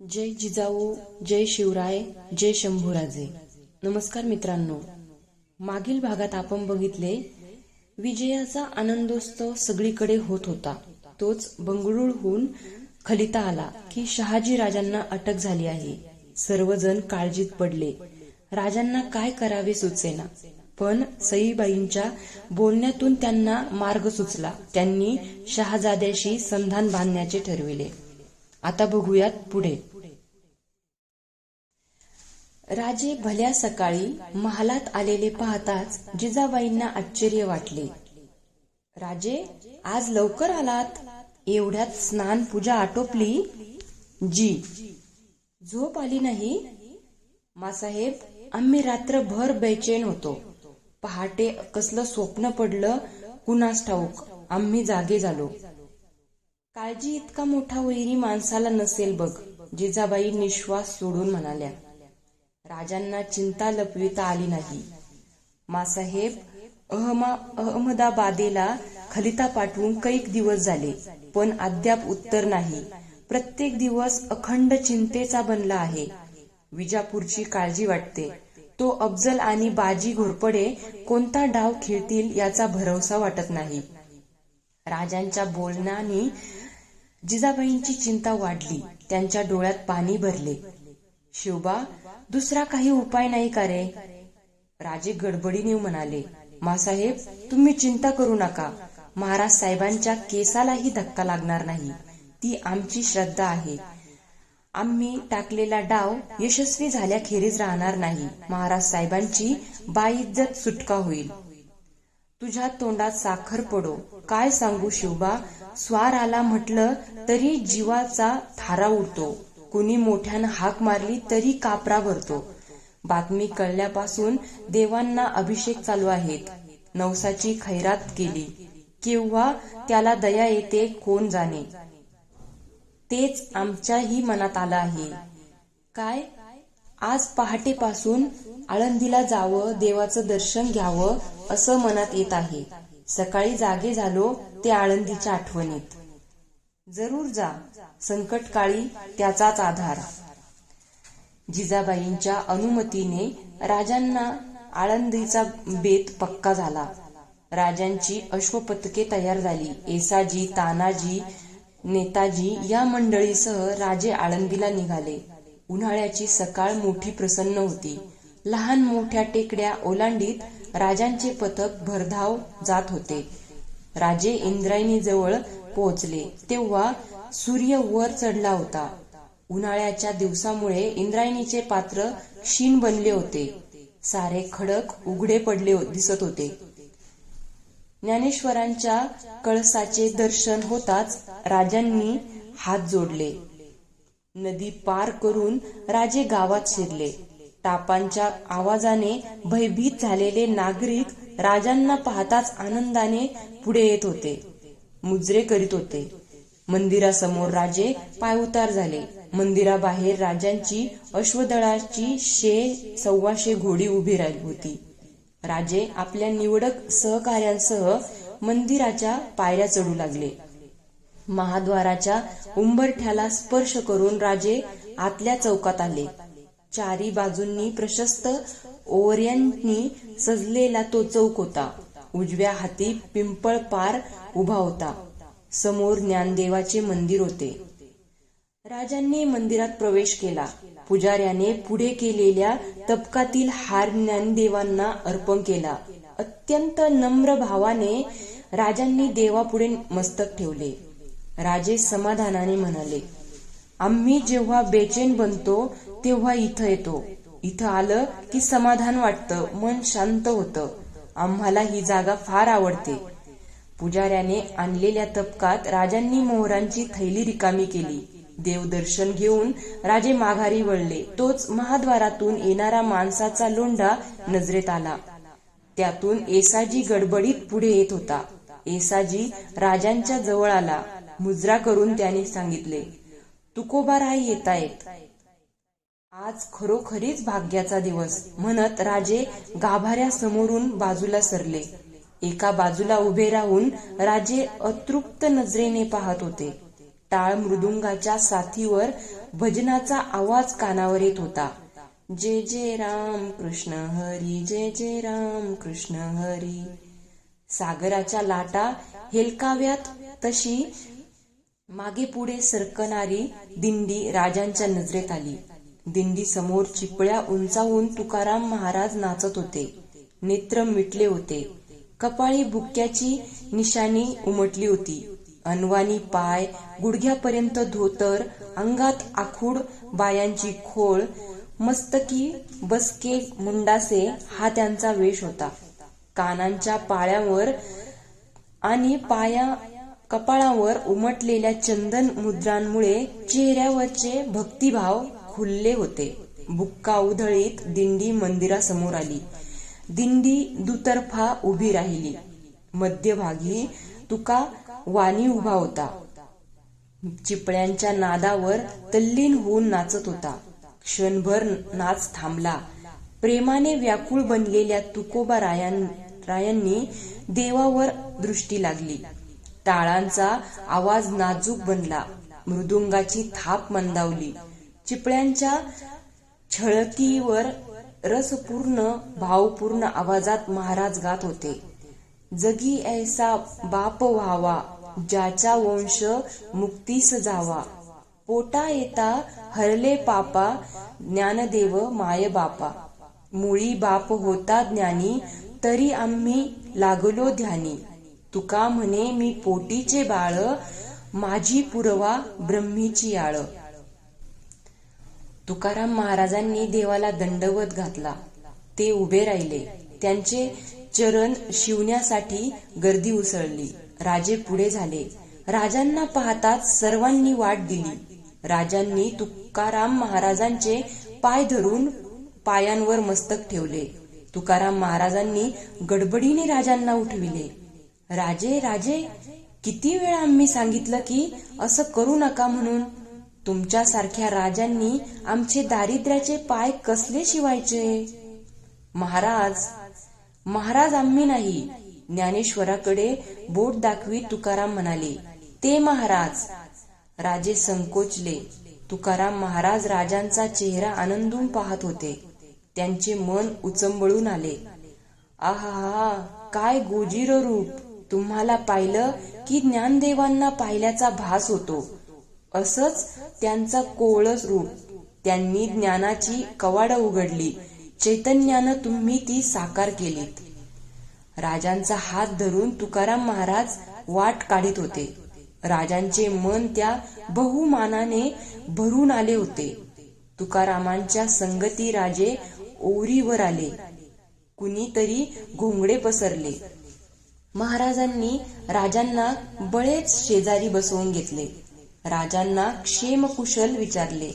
जय जिजाऊ, जय शिवराय, जय शंभूराजे. नमस्कार मित्रांनो. मागील भागात आपण बघितले विजयाचा आनंदोत्सव सगळीकडे होत होता. तोच बंगळुरूहून खलिता आला की शहाजी राजांना अटक झाली आहे. सर्वजण काळजीत पडले. राजांना काय करावे सुचेना. पण सईबाईंच्या बोलण्यातून त्यांना मार्ग सुचला. त्यांनी शहाजाद्याशी संधान बांधण्याचे ठरविले. आता बघूयात पुढे. राजे भल्या सकाळी महालात आलेले पाहताच जिजाबाईंना आश्चर्य वाटले. राजे, आज लवकर आलात? एवढ्यात स्नान पूजा आटोपली? जी. झोप आली नाही? मासाहेब, आम्ही रात्रभर बेचैन होतो. पहाटे कसलं स्वप्न पडलं कुणास ठाऊक, आम्ही जागे झालो. काळजी इतका मोठा वैरी माणसाला नसेल बघ, जिजाबाई निश्वास सोडून म्हणाल्या. राजांना चिंता लपविता आली नाही. मासाहेब, अहमदाबादेला खलिता पाठवून कैक दिवस झाले, पण अद्याप उत्तर नाही. प्रत्येक दिवस अखंड चिंतेचा बनला आहे. विजापूरची काळजी वाटते. तो अफजल आणि बाजी घोरपडे कोणता डाव खेळतील याचा भरवसा वाटत नाही. राजांच्या बोलण्याने जिजाबाईंची चिंता वाढली. त्यांच्या डोळ्यात पाणी भरले. शिवबा, दुसरा काही उपाय नाही का रे? राजे गडबडीने म्हणाले. मासाहेब, तुम्ही चिंता करू नका. महाराज साहेबांच्या केसालाही धक्का लागणार नाही. ती आमची श्रद्धा आहे. आम्ही टाकलेला डाव यशस्वी झाल्याखेरीज राहणार नाही. महाराज साहेबांची बाइज्जत सुटका होईल. तुझ्या तोंडात साखर पडो. काय सांगू शिवबा, स्वार आला म्हटलं तरी जीवाचा थारा उडतो. कुणी मोठ्यानं हाक मारली तरी कापरा भरतो. बातमी कळल्यापासून देवांना अभिषेक चालू आहेत. नवसाची खैरात केली. केव्हा त्याला दया येते कोण जाणे. तेच आमच्याही मनात आलं आहे. काय, आज पहाटेपासून आळंदीला जावं, देवाचं दर्शन घ्यावं असं मनात येत आहे. सकाळी जागे झालो ते आळंदीच्या आठवणीत. जरूर जा, संकटकाळी त्याचाच आधार. जिजाबाईंच्या अनुमतीने राजांना आळंदीचा बेत पक्का झाला. राजांची अश्वपथके तयार झाली. येसाजी, तानाजी, नेताजी या मंडळीसह राजे आळंदीला निघाले. उन्हाळ्याची सकाळ मोठी प्रसन्न होती. लहान मोठ्या टेकड्या ओलांडीत राजांचे पथक भरधाव जात होते. राजे इंद्रायणीजवळ पोहोचले तेव्हा सूर्य वर चढला होता. उन्हाळ्याच्या दिवसामुळे इंद्रायणीचे पात्र क्षीण बनले होते. सारे खडक उघडे पडले दिसत होते. ज्ञानेश्वरांच्या कळसाचे दर्शन होताच राजांनी हात जोडले. नदी पार करून राजे गावात शिरले. टापांच्या आवाजाने भयभीत झालेले नागरिक राजांना पाहताच आनंदाने पुढे येत होते. मुजरे करीत होते. मंदिरासमोर राजे पायउतार झाले. मंदिराबाहेर राजांची अश्वदळाची 100-125 घोडी उभी राहिली होती. राजे आपल्या निवडक सहकार्यांसह मंदिराच्या पायऱ्या चढू लागले. महाद्वाराच्या उंबरठ्याला स्पर्श करून राजे आतल्या चौकात आले. चारी बाजूंनी प्रशस्त ओवऱ्यांनी सजलेला तो चौक होता. उजव्या हाती पिंपळ पार उभा होता. समोर ज्ञानदेवाचे मंदिर होते. राजांनी मंदिरात प्रवेश केला. पुजाऱ्याने पुढे केलेल्या तबकातील हार ज्ञानदेवांना अर्पण केला. अत्यंत नम्र भावाने राजांनी देवापुढे मस्तक ठेवले. राजे समाधानाने म्हणाले, आम्ही जेव्हा बेचैन बनतो तेव्हा इथं येतो. इथं आलं की समाधान वाटतं, मन शांत होतं. आम्हाला ही जागा फार आवडते. पुजाऱ्याने आणलेल्या तबकात राजांनी मोहरांची थैली रिकामी केली. देवदर्शन घेऊन राजे माघारी वळले. तोच महाद्वारातून येणारा माणसाचा लोंढा नजरेत आला. त्यातून येसाजी गडबडीत पुढे येत होता. येसाजी राजांच्या जवळ आला. मुजरा करून त्याने सांगितले, तुकोबाराय येतायत. आज खरोखरीच भाग्याचा दिवस म्हणत राजे गाभाऱ्यासमोरून बाजूला सरले. एका बाजूला उभे राहून राजे अतृप्त नजरेने पाहत होते. टाळ मृदुंगाच्या साथीवर भजनाचा आवाज कानावर येत होता. जय जय राम कृष्ण हरी, जय जय राम कृष्ण हरी. सागराच्या लाटा हेलकाव्यात तशी मागे पुढे सरकणारी दिंडी राजांच्या नजरेत आली. दिंडी समोर चिपळ्या उंचावून तुकाराम महाराज नाचत होते. नेत्र मिटले होते. कपाळी बुक्क्याची निशाणी उमटली होती. अनवाणी पाय, गुडघ्यापर्यंत धोतर, अंगात आखूड बायांची खोळ, मस्तकी बसके मुंडासे हा त्यांचा वेश होता. कानांच्या पाळ्यावर आणि कपाळावर उमटलेल्या चंदन मुद्रांमुळे चेहऱ्यावरचे भक्तिभाव खुलले होते. बुक्का उधळीत दिंडी मंदिरासमोर आली. दिंडी दुतर्फा उभी राहिली. मध्यभागी तुका वाणी उभा होता. चिपळ्यांच्या नादावर तल्लीन होऊन नाचत होता. क्षणभर नाच थांबला. प्रेमाने व्याकुळ बनलेल्या तुकोबा रायांनी देवावर दृष्टी लागली. टाळांचा आवाज नाजूक बनला. मृदुंगाची थाप मंदावली. चिपळ्यांच्या छळकीवर रसपूर्ण भावपूर्ण आवाजात महाराज गात होते. जगी ऐसा बाप व्हावा, ज्याचा वंश मुक्तीस जावा. पोटा येता हरले पापा, ज्ञानदेव माय बापा. मुळी बाप होता ज्ञानी, तरी आम्ही लागलो ध्यानी. तुका म्हणे मी पोटीचे बाळ, माझी पुरवा ब्रह्मीची आळ. तुकाराम महाराजांनी देवाला दंडवत घातला. ते उभे राहिले. त्यांचे चरण शिवण्यासाठी गर्दी उसळली. राजे पुढे झाले. राजांना पाहताच सर्वांनी वाट दिली. राजांनी तुकाराम महाराजांचे पाय धरून पायांवर मस्तक ठेवले. तुकाराम महाराजांनी गडबडीने राजांना उठविले. राजे राजे, किती वेळा आम्ही सांगितलं की असं करू नका म्हणून. तुमच्यासारख्या राजांनी आमचे दारिद्र्याचे पाय कसले शिवायचे? महाराज आम्ही नाही. ज्ञानेश्वराकडे बोट दाखवीत तुकाराम म्हणाले, ते महाराज. राजे संकोचले. तुकाराम महाराज राजांचा चेहरा आनंदून पाहत होते. त्यांचे मन उचंबळून आले. आहा, काय गोजीर रूप. तुम्हाला पाहिलं की ज्ञानदेवांना पाहिल्याचा भास होतो. असंच त्यांचा कोवळस रूप. त्यांनी ज्ञानाची कवाडं उघडली. चैतन्यानं तुम्ही ती साकार केलीत. राजांचा हात धरून तुकाराम महाराज वाट काढीत होते. राजांचे मन त्या बहुमानाने भरून आले होते. तुकारामांच्या संगती राजे ओहरीवर आले. कुणीतरी घोंगडे पसरले. महाराजांनी राजांना बळेच शेजारी बसवून घेतले. राजांना क्षेमकुशल विचारले.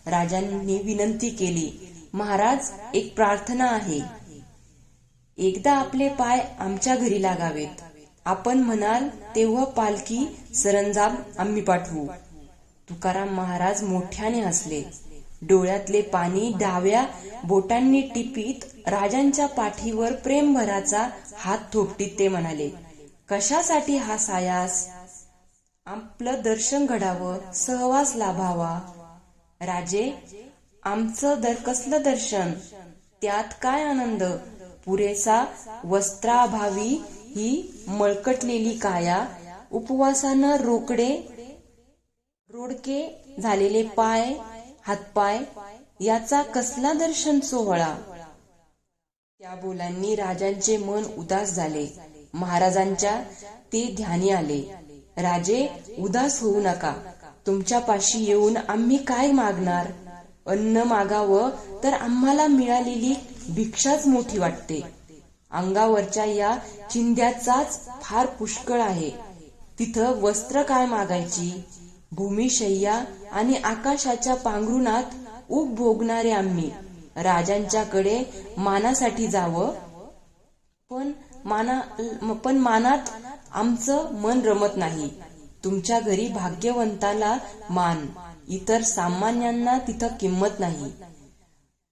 राजांनी विनंती केली, महाराज, एक प्रार्थना आहे. एकदा आपले पाय आमच्या घरी लागावेत. आपण म्हणाल तेव्हा पालखी सरंजाम आम्ही पाठवू. तुकाराम महाराज मोठ्याने हसले. डोळ्यातले पाणी डाव्या बोटांनी टिपीत राजांच्या पाठीवर प्रेमभराचा हात थोपटीत ते म्हणाले, कशासाठी हा सायास? आपलं दर्शन घडावं, सहवास लाभावा. राजे, आमचं कसलं दर्शन? त्यात काय आनंद? पुरेसा वस्त्राभावी ही मळकटलेली काया, उपवासानं रोडके झालेले पाय हातपाय, याचा कसला दर्शन सोहळा? त्या बोलांनी राजांचे मन उदास झाले. महाराजांच्या ते ध्यानी आले. राजे, उदास होऊ नका. तुमच्यापाशी येऊन आम्ही काय मागणार? अन्न मागावं तर आम्हाला मिळालेली भिक्षाच मोठी वाटते. अंगावरच्या या चिंध्याचाच फार पुष्कळ आहे. तिथं वस्त्र काय मागायची? भूमिशय्या आणि आकाशाच्या पांघरुणात उपभोगणारे आम्ही राजांच्याकडे मानासाठी जावं, पण मानात आमचं मन रमत नाही. तुमच्या घरी भाग्यवंताला मान, इतर सामान्यांना तिथं किंमत नाही.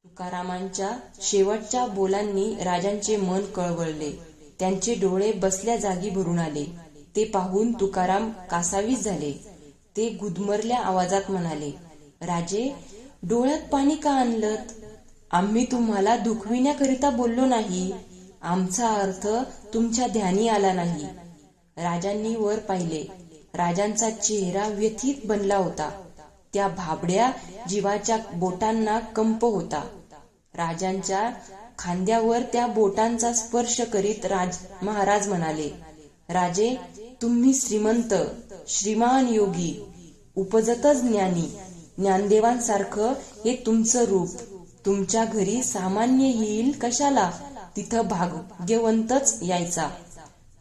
तुकारामांच्या शेवटच्या बोलांनी राजांचे मन कळवळले. त्यांचे डोळे बसल्या जागी भरून आले. ते पाहून तुकाराम कासावीस झाले. ते गुदमरल्या आवाजात म्हणाले, राजे, डोळ्यात पाणी का आणलत? आम्ही तुम्हाला दुखविण्याकरिता बोललो नाही. आमचा अर्थ तुमच्या ध्यानी आला नाही. राजांनी वर पाहिले. राजांचा चेहरा व्यथित बनला होता. त्या भाबड्या जीवाच्या बोटांना कंप होता. राजांच्या खांद्यावर त्या बोटांचा स्पर्श करीत महाराज म्हणाले, राजे, तुम्ही श्रीमंत, श्रीमान योगी, उपजतच ज्ञानी, ज्ञानदेवांसारखं हे तुमचं रूप. तुमच्या घरी सामान्य येईल कशाला, तिथं भाग्यवंतच यायचा.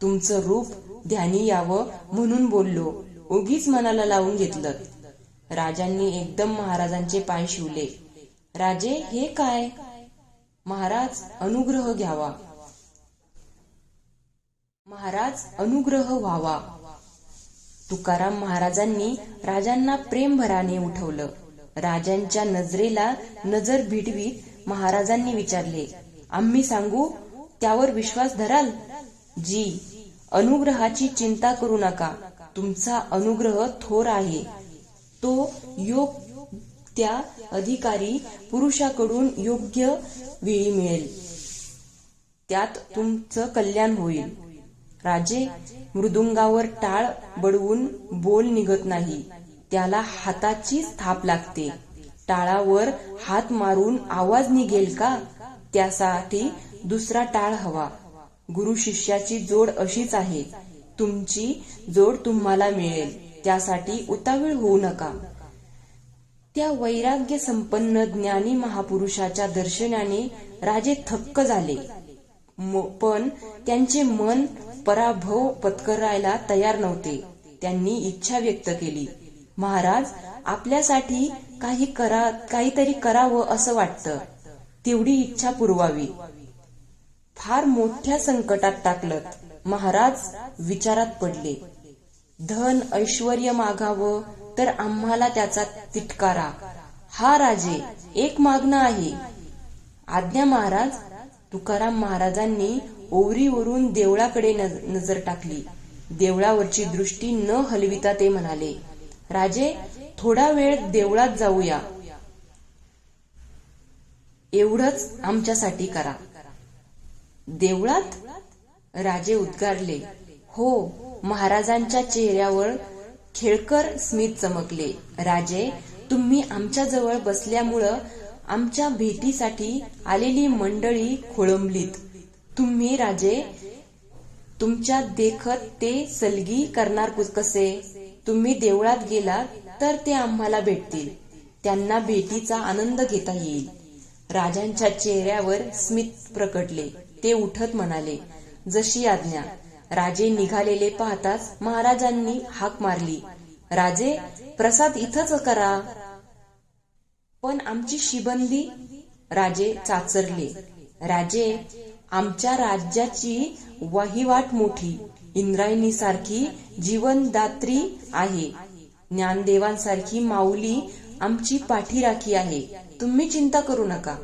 तुमचं रूप ध्यानी यावं म्हणून बोललो, उगीच मनाला लावून घेतलं. राजांनी एकदम महाराजांचे पाय शिवले. राजे, हे काय? महाराज, अनुग्रह घ्यावा. महाराज, अनुग्रह व्हावा. तुकाराम महाराजांनी राजांना प्रेमभराने उठवलं. राजांच्या नजरेला नजर भिडवीत महाराजांनी विचारले, आम्ही सांगू त्यावर विश्वास धराल? जी, अनुग्रहाची चिंता करू नका. तुमचा अनुग्रह थोर आहे. तो योग्य त्या अधिकारी पुरुषाकडून योग्य वेळी मिळेल. त्यात तुमचं कल्याण होईल. राजे, मृदुंगावर टाळ बडवून बोल निघत नाही. त्याला हाताचीच थाप लागते. टाळावर हात मारून आवाज निघेल का? त्यासाठी दुसरा टाळ हवा. गुरु शिष्याची जोड अशीच आहे. तुमची जोड तुम्हाला मिळेल. त्यासाठी उतावीळ होऊ नका. त्या वैराग्य संपन्न ज्ञानी महापुरुषाच्या दर्शनाने राजे थक्क झाले. पण त्यांचे मन पराभव पत्करायला तयार नव्हते. त्यांनी इच्छा व्यक्त केली, महाराज, आपल्यासाठी काहीतरी करावं असं वाटतं. तेवढी इच्छा पुरवावी. फार मोठ्या संकटात टाकलं. महाराज विचारात पडले. धन ऐश्वर्य मागावं तर आम्हाला त्याचा तिटकारा. हा राजे, एक मागणं आहे. आज्ञा महाराज. तुकाराम महाराजांनी ओवरीवरून देवळाकडे नजर टाकली. देवळावरची दृष्टी न हलविता ते म्हणाले, राजे, थोडा वेळ देवळात जाऊया. एवढंच आमच्यासाठी करा. देवळात? राजे उद्गारले. हो. महाराजांच्या चेहऱ्यावर खेळकर स्मित चमकले. राजे, तुम्ही आमच्या जवळ बसल्यामुळं आमच्या भेटीसाठी आलेली मंडळी खोळंबलीत. तुम्ही राजे, तुमच्या देखत ते सलगी करणार कसे? तुम्ही देवळात गेलात तर ते आम्हाला भेटतील. त्यांना भेटीचा आनंद घेता येईल. राजांच्या चेहऱ्यावर स्मित प्रकटले. ते उठत म्हणाले, जशी आज्ञा. राजे निघालेले पाहताच महाराजांनी हाक मारली, राजे, प्रसाद इथंच करा. पण आमची शिबंदी? राजे चाचरले. राजे, आमच्या राज्याची वहिवाट मोठी, इंद्रायणीसारखी जीवनदात्री आहे. ज्ञानदेवांसारखी माऊली आमची पाठीराखी आहे. तुम्ही चिंता करू नका.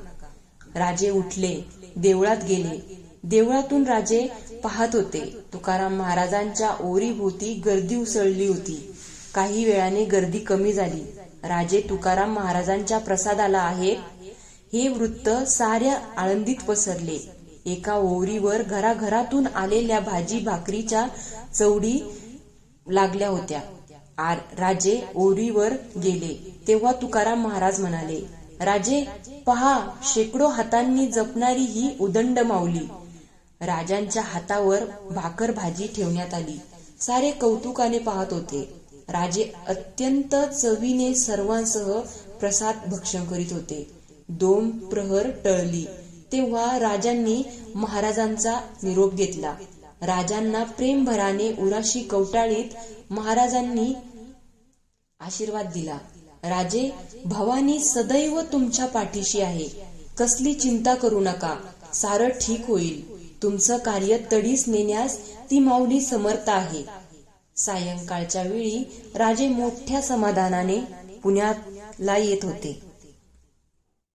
राजे उठले, देवळात गेले. देवळातून राजे पाहत होते. तुकाराम महाराजांच्या ओरीभोवती गर्दी उसळली होती. काही वेळाने गर्दी कमी झाली. राजे तुकाराम महाराजांच्या प्रसादाला आहेत हे वृत्त साऱ्या आळंदीत पसरले. एका ओरीवर घराघरातून आलेल्या भाजी भाकरीच्या चवडी लागल्या होत्या. राजे ओरीवर गेले तेव्हा तुकाराम महाराज म्हणाले, राजे, पहा, शेकडो हातांनी जपणारी ही उदंड माऊली. राजांच्या हातावर भाकर भाजी ठेवण्यात आली. सारे कौतुकाने पाहत होते. राजे अत्यंत चवीने सर्वांसह प्रसाद भक्षण करीत होते. 2 प्रहर टळली तेव्हा राजांनी महाराजांचा निरोप घेतला. राजांना प्रेमभराने उराशी कवटाळीत महाराजांनी आशीर्वाद दिला. राजे, भवानी सदैव तुमच्या पाठीशी आहे. कसली चिंता करू नका. सारं ठीक होईल. तुमचं कार्य तडीस नेण्यास ती माऊली समर्थ आहे. सायंकाळच्या वेळी राजे मोठ्या समाधानाने पुण्याला येत होते.